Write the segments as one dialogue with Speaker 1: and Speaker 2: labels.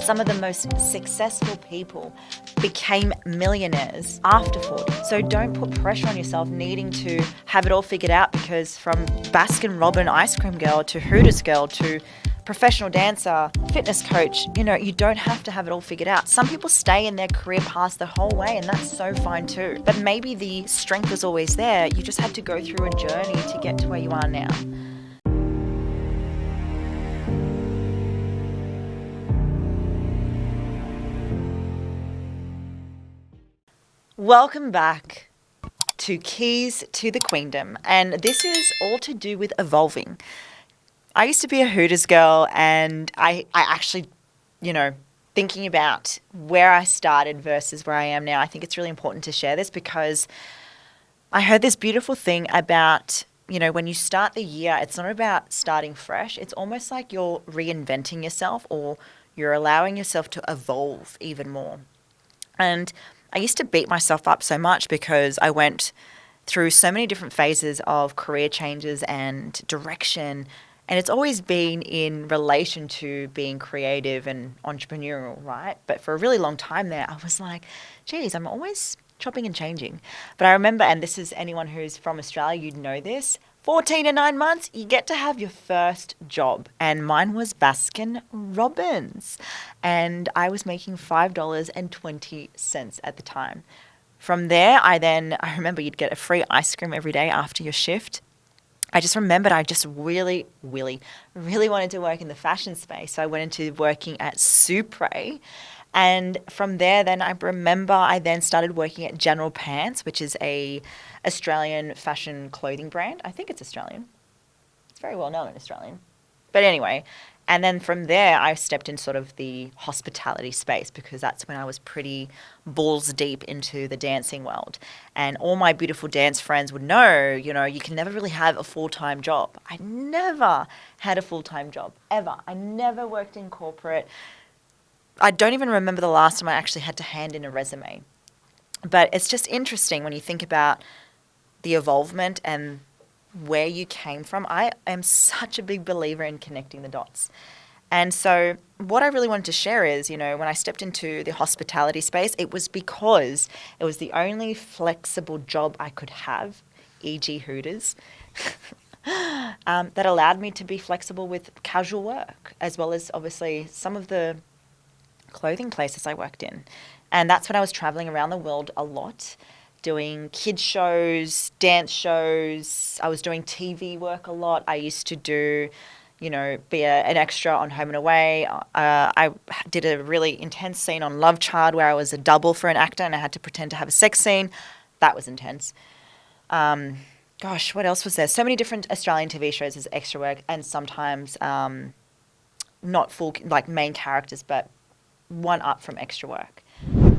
Speaker 1: Some of the most successful people became millionaires after 40. So don't put pressure on yourself needing to have it all figured out, because from Baskin Robbins ice cream girl to Hooters girl to professional dancer, fitness coach, you don't have to have it all figured out. Some people stay in their career paths the whole way, and that's so fine too. But maybe the strength was always there. You just had to go through a journey to get to where you are now. Welcome back to Keys to the Queendom, and this is all to do with evolving. I used to be a Hooters girl, and I actually, thinking about where I started versus where I am now, I think it's really important to share this, because I heard this beautiful thing about, when you start the year, it's not about starting fresh. It's almost like you're reinventing yourself, or you're allowing yourself to evolve even more. And I used to beat myself up so much because I went through so many different phases of career changes and direction. And it's always been in relation to being creative and entrepreneurial, right? But for a really long time there, I was like, geez, I'm always chopping and changing. But I remember, and this is anyone who's from Australia, you'd know this, 14 to 9 months, you get to have your first job. And mine was Baskin Robbins. And I was making $5.20 at the time. From there, I remember you'd get a free ice cream every day after your shift. I just remembered I just really, really, really wanted to work in the fashion space. So I went into working at Supre. And from there, then I remember I then started working at General Pants, which is a Australian fashion clothing brand. I think it's Australian. It's very well known in Australian. But anyway, and then from there, I stepped in sort of the hospitality space, because that's when I was pretty balls deep into the dancing world. And all my beautiful dance friends would know, you can never really have a full-time job. I never had a full-time job, ever. I never worked in corporate. I don't even remember the last time I actually had to hand in a resume. But it's just interesting when you think about the evolvement and where you came from. I am such a big believer in connecting the dots. And so what I really wanted to share is, when I stepped into the hospitality space, it was because it was the only flexible job I could have, e.g. Hooters, that allowed me to be flexible with casual work, as well as obviously some of the clothing places I worked in. And that's when I was traveling around the world a lot, doing kids shows, dance shows. I was doing TV work a lot. I used to do, be an extra on Home and Away. I did a really intense scene on Love Child where I was a double for an actor and I had to pretend to have a sex scene. That was intense. What else was there? So many different Australian TV shows as extra work, and sometimes not full, like main characters, but one up from extra work.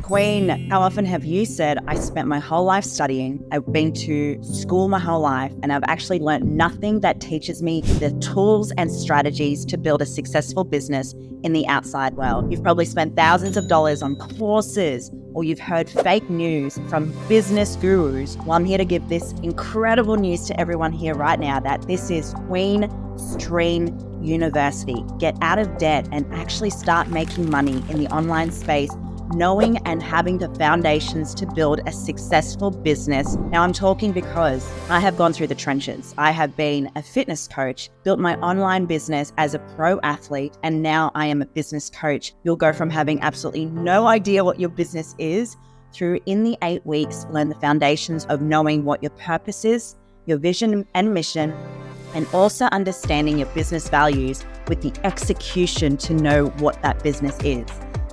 Speaker 2: Queen, how often have you said, I spent my whole life studying, I've been to school my whole life, and I've actually learned nothing that teaches me the tools and strategies to build a successful business in the outside world. You've probably spent thousands of dollars on courses, or you've heard fake news from business gurus. Well, I'm here to give this incredible news to everyone here right now that this is Queen Stream University. Get out of debt and actually start making money in the online space, knowing and having the foundations to build a successful business. Now I'm talking because I have gone through the trenches. I have been a fitness coach, built my online business as a pro athlete, and now I am a business coach. You'll go from having absolutely no idea what your business is through, in the 8 weeks, learn the foundations of knowing what your purpose is, your vision and mission, and also understanding your business values with the execution to know what that business is.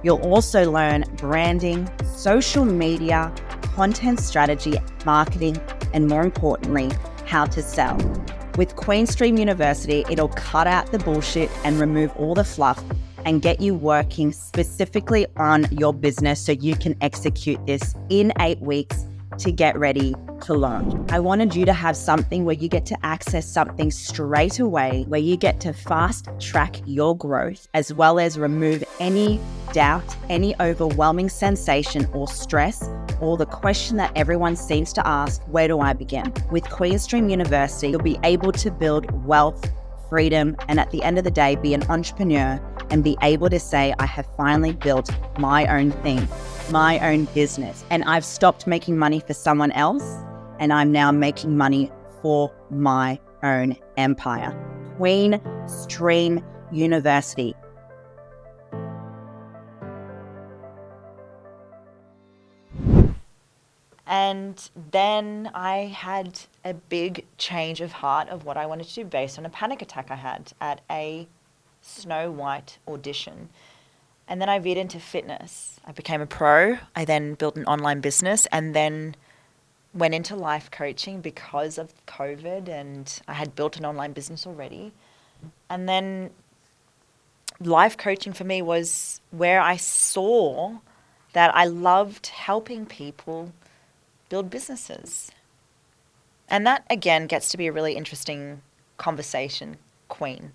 Speaker 2: You'll also learn branding, social media, content strategy, marketing, and more importantly, how to sell. With Queen Stream University, it'll cut out the bullshit and remove all the fluff and get you working specifically on your business so you can execute this in 8 weeks to get ready to launch. I wanted you to have something where you get to access something straight away, where you get to fast track your growth, as well as remove any doubt, any overwhelming sensation or stress, or the question that everyone seems to ask, where do I begin? With Queen Stream University, you'll be able to build wealth, freedom, and at the end of the day, be an entrepreneur and be able to say, I have finally built my own thing, my own business. And I've stopped making money for someone else, and I'm now making money for my own empire. Queen Stream University.
Speaker 1: And then I had a big change of heart of what I wanted to do based on a panic attack I had at a Snow White audition. And then I veered into fitness. I became a pro. I then built an online business and then went into life coaching because of COVID, and I had built an online business already. And then life coaching for me was where I saw that I loved helping people build businesses. And that, again, gets to be a really interesting conversation, Queen.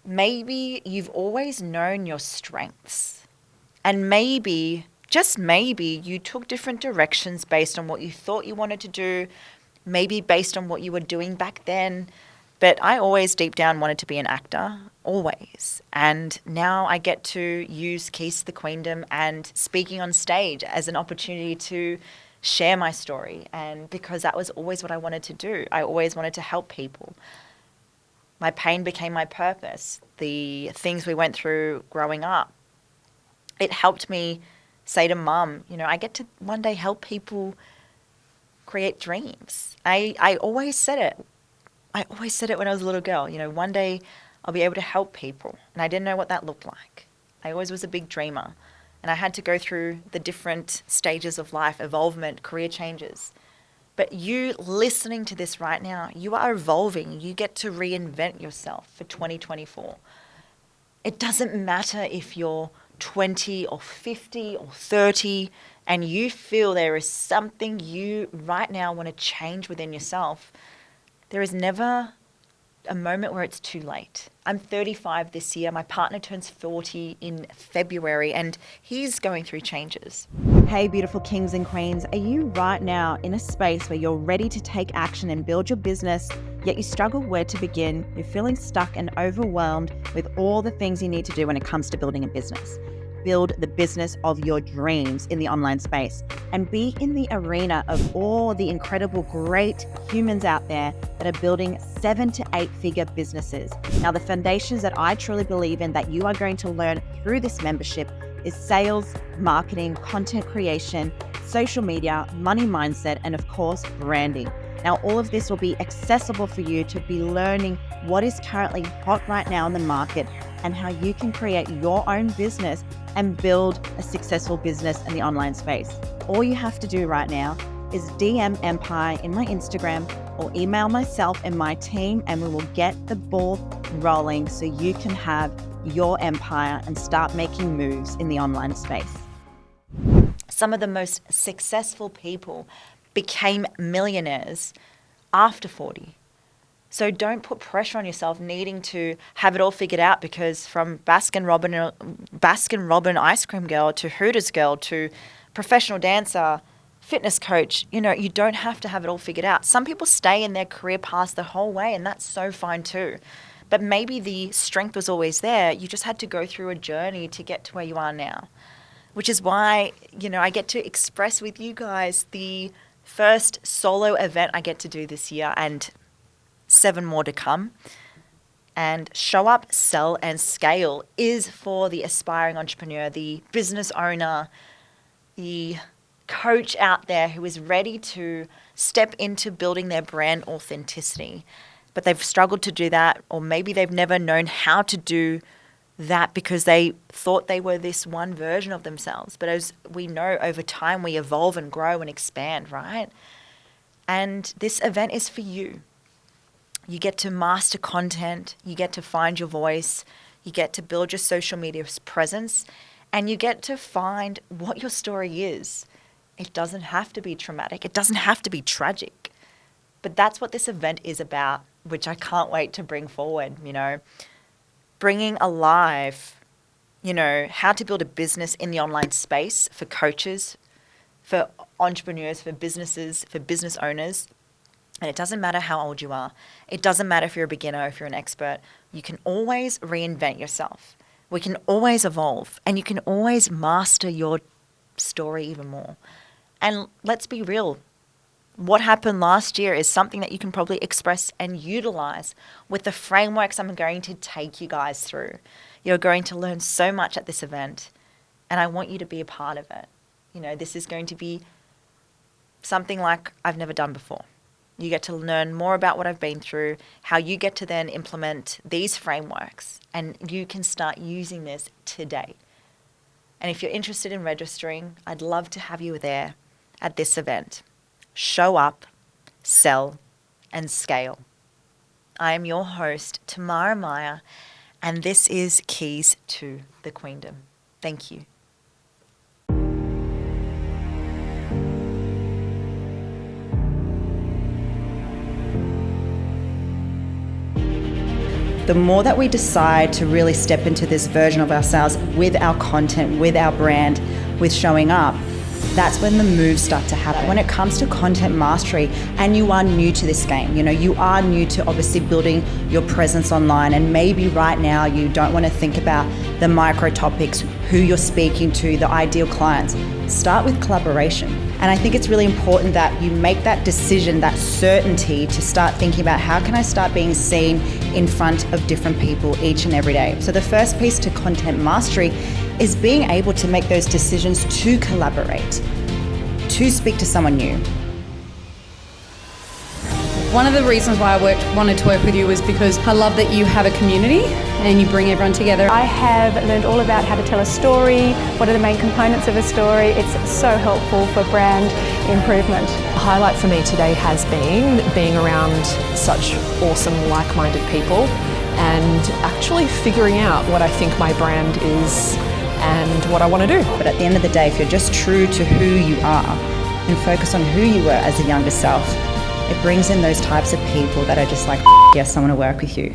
Speaker 1: Maybe you've always known your strengths, and maybe, just maybe, you took different directions based on what you thought you wanted to do, maybe based on what you were doing back then. But I always deep down wanted to be an actor, always. And now I get to use Keys to the Queendom and speaking on stage as an opportunity to share my story. And because that was always what I wanted to do. I always wanted to help people. My pain became my purpose. The things we went through growing up, it helped me say to Mum, I get to one day help people create dreams. I always said it. I always said it when I was a little girl. One day I'll be able to help people. And I didn't know what that looked like. I always was a big dreamer. And I had to go through the different stages of life, evolvement, career changes. But you listening to this right now, you are evolving. You get to reinvent yourself for 2024. It doesn't matter if you're 20 or 50 or 30 and you feel there is something you right now want to change within yourself. There is never a moment where it's too late. I'm 35 this year. My partner turns 40 in February and he's going through changes.
Speaker 2: Hey, beautiful kings and queens, are you right now in a space where you're ready to take action and build your business, yet you struggle where to begin? You're feeling stuck and overwhelmed with all the things you need to do when it comes to building a business. Build the business of your dreams in the online space and be in the arena of all the incredible, great humans out there that are building 7 to 8 figure businesses. Now, the foundations that I truly believe in that you are going to learn through this membership is sales, marketing, content creation, social media, money mindset, and of course, branding. Now, all of this will be accessible for you to be learning what is currently hot right now in the market and how you can create your own business and build a successful business in the online space. All you have to do right now is DM Empire in my Instagram or email myself and my team, and we will get the ball rolling so you can have your empire and start making moves in the online space.
Speaker 1: Some of the most successful people became millionaires after 40. So don't put pressure on yourself needing to have it all figured out, because from Baskin Robin ice cream girl to Hooters girl to professional dancer, fitness coach, you don't have to have it all figured out. Some people stay in their career paths the whole way, and that's so fine too. But maybe the strength was always there. You just had to go through a journey to get to where you are now, which is why, I get to express with you guys the first solo event I get to do this year and 7 more to come. And Show Up, Sell and Scale is for the aspiring entrepreneur, the business owner, the coach out there who is ready to step into building their brand authenticity. But they've struggled to do that, or maybe they've never known how to do that because they thought they were this one version of themselves. But as we know, over time, we evolve and grow and expand, right? And this event is for you. You get to master content, you get to find your voice, you get to build your social media presence, and you get to find what your story is. It doesn't have to be traumatic. It doesn't have to be tragic. But that's what this event is about, which I can't wait to bring forward, bringing alive, how to build a business in the online space for coaches, for entrepreneurs, for businesses, for business owners. And it doesn't matter how old you are. It doesn't matter if you're a beginner or if you're an expert. You can always reinvent yourself. We can always evolve, and you can always master your story even more. And let's be real. What happened last year is something that you can probably express and utilize with the frameworks I'm going to take you guys through. You're going to learn so much at this event, and I want you to be a part of it. This is going to be something like I've never done before. You get to learn more about what I've been through, how you get to then implement these frameworks, and you can start using this today. And if you're interested in registering, I'd love to have you there at this event. Show up, sell, and scale. I am your host, Tamara Maya, and this is Keys to the Queendom. Thank you.
Speaker 2: The more that we decide to really step into this version of ourselves with our content, with our brand, with showing up, that's when the moves start to happen. When it comes to content mastery, and you are new to this game, you are new to obviously building your presence online, and maybe right now you don't want to think about the micro topics, who you're speaking to, the ideal clients. Start with collaboration. And I think it's really important that you make that decision, that certainty to start thinking about how can I start being seen in front of different people each and every day. So the first piece to content mastery is being able to make those decisions to collaborate, to speak to someone new.
Speaker 3: One of the reasons why I wanted to work with you was because I love that you have a community and you bring everyone together.
Speaker 4: I have learned all about how to tell a story, what are the main components of a story. It's so helpful for brand improvement.
Speaker 5: The highlight for me today has been being around such awesome, like-minded people and actually figuring out what I think my brand is and what I want to do.
Speaker 2: But at the end of the day, if you're just true to who you are and focus on who you were as a younger self, it brings in those types of people that are just like, yes, I want to work with you.